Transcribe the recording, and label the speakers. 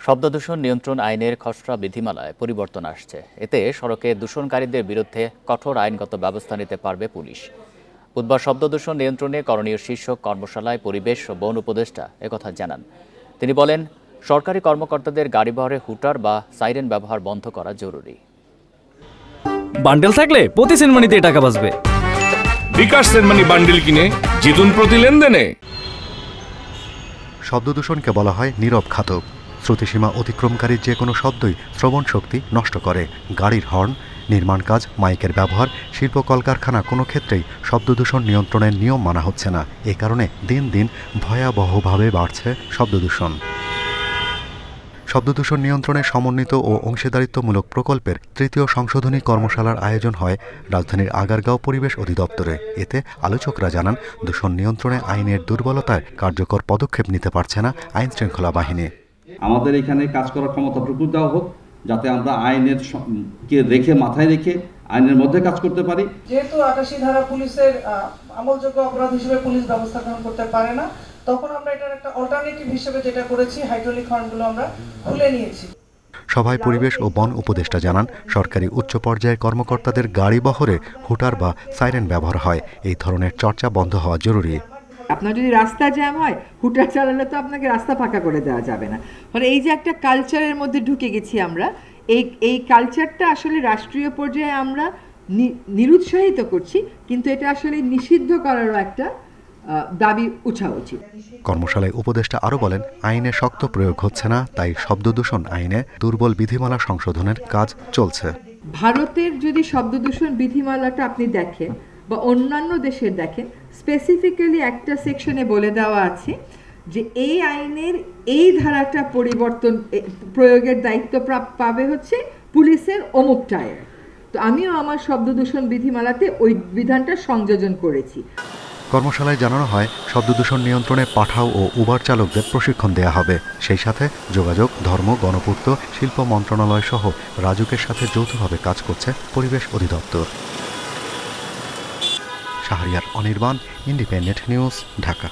Speaker 1: শব্দ দূষণ নিয়ন্ত্রণ আইনের খসড়া বিধিমালায় পরিবর্তন আসছে। এতে সড়কে দূষণকারীদের বিরুদ্ধে কঠোর আইনগত ব্যবস্থা নিতে পারবে পুলিশ। বুধবার শব্দ দূষণ নিয়ন্ত্রণে করণীয় শীর্ষক কর্মশালায় পরিবেশ ও বন উপদেষ্টা একথা জানান। তিনি বলেন, সরকারি কর্মকর্তাদের গাড়িবহরে হুটার বা সাইরেন ব্যবহার বন্ধ করা জরুরি।
Speaker 2: বান্ডেল থাকলে প্রতি সেনমানিতে টাকা বাঁচবে।
Speaker 3: বিকাশ সেনমানি বান্ডেল কিনে জিতুন প্রতি লেনদেনে।
Speaker 4: শব্দ দূষণকে বলা হয় নীরব ঘাতক। শ্রুতিসীমা অতিক্রমকারী যে কোনো শব্দই শ্রবণ শক্তি নষ্ট করে। গাড়ির হর্ন, নির্মাণ কাজ, মাইকের ব্যবহার, শিল্প কলকারখানা কোনো ক্ষেত্রেই শব্দ দূষণ নিয়ন্ত্রণের নিয়ম মানা হচ্ছে না। এ কারণে দিন দিন ভয়াবহভাবে বাড়ছে শব্দ দূষণ। শব্দ দূষণ নিয়ন্ত্রণে সমন্বিত ও অংশীদারিত্বমূলক প্রকল্পের তৃতীয় সংশোধনী কর্মশালার আয়োজন হয় রাজধানীর আগারগাঁও পরিবেশ অধিদপ্তরে। এতে আলোচকরা জানান, দূষণ নিয়ন্ত্রণে আইনের দুর্বলতায় কার্যকর পদক্ষেপ নিতে পারছে না আইন শৃঙ্খলা বাহিনী।
Speaker 5: আমাদের এখানে কাজ করার ক্ষমতা প্রচুর দেওয়া হোক, যাতে আমরা আইনের কে রেখে মাথায় রেখে আইনের মধ্যে কাজ করতে পারি।
Speaker 6: যেহেতু ৮৮ ধারা পুলিশের আমলযোগ্য অপরাধ হিসেবে পুলিশ ব্যবস্থা গ্রহণ করতে পারে না, তখন আমরা এটার একটা অল্টারনেটিভ হিসেবে যেটা করেছি, হাইড্রোলিক হর্নগুলো আমরা খুলে নিয়েছি।
Speaker 4: সভায় পরিবেশ ও বন উপদেষ্টা জানান, সরকারি উচ্চ পর্যায়ের কর্মকর্তাদের গাড়ি বহরে হুটার বা সাইরেন ব্যবহার হয়। এই ধরনের চর্চা বন্ধ হওয়া জরুরি।
Speaker 7: আপনার যদি রাস্তা জ্যাম হয়, হুটার চালালে তো আপনাকে রাস্তা ফাঁকা করে দেওয়া যাবে না। ফলে এই যে একটা কালচারের মধ্যে ঢুকে গেছি আমরা, এই কালচারটা আসলে রাষ্ট্রীয় পর্যায়ে আমরা নিরুৎসাহিত করছি, কিন্তু এটা আসলে নিষিদ্ধ করারও একটা দাবি উঠা উচিত।
Speaker 4: কর্মশালায় উপদেষ্টা আরও বলেন, আইনে শক্ত প্রয়োগ হচ্ছে না, তাই শব্দ দূষণ আইনে দুর্বল বিধিমালা সংশোধনের কাজ চলছে।
Speaker 7: ভারতের যদি শব্দ দূষণ বিধিমালাটা আপনি দেখেন বা অন্যান্য দেশের দেখেন, স্পেসিফিক্যালি একটা সেকশনে বলে দেওয়া আছে যে এই আইনের এই ধারাটা পরিবর্তন প্রয়োগের দায়িত্ব পাবে হচ্ছে পুলিশের অমুক টায়ার। তো আমিও আমার শব্দ দূষণ বিধিমালাতে ওই বিধানটা সংযোজন করেছি।
Speaker 4: কর্মশালায় জানানো হয়, শব্দ দূষণ নিয়ন্ত্রণে পাঠাও ও উবার চালকদের প্রশিক্ষণ দেয়া হবে। সেই সাথে যোগাযোগ, ধর্ম, গণপূর্ত, শিল্প মন্ত্রণালয় সহ রাজুকের সাথে যৌথভাবে কাজ করছে পরিবেশ অধিদপ্তর। Shahriar Anirban, independent news, Dhaka.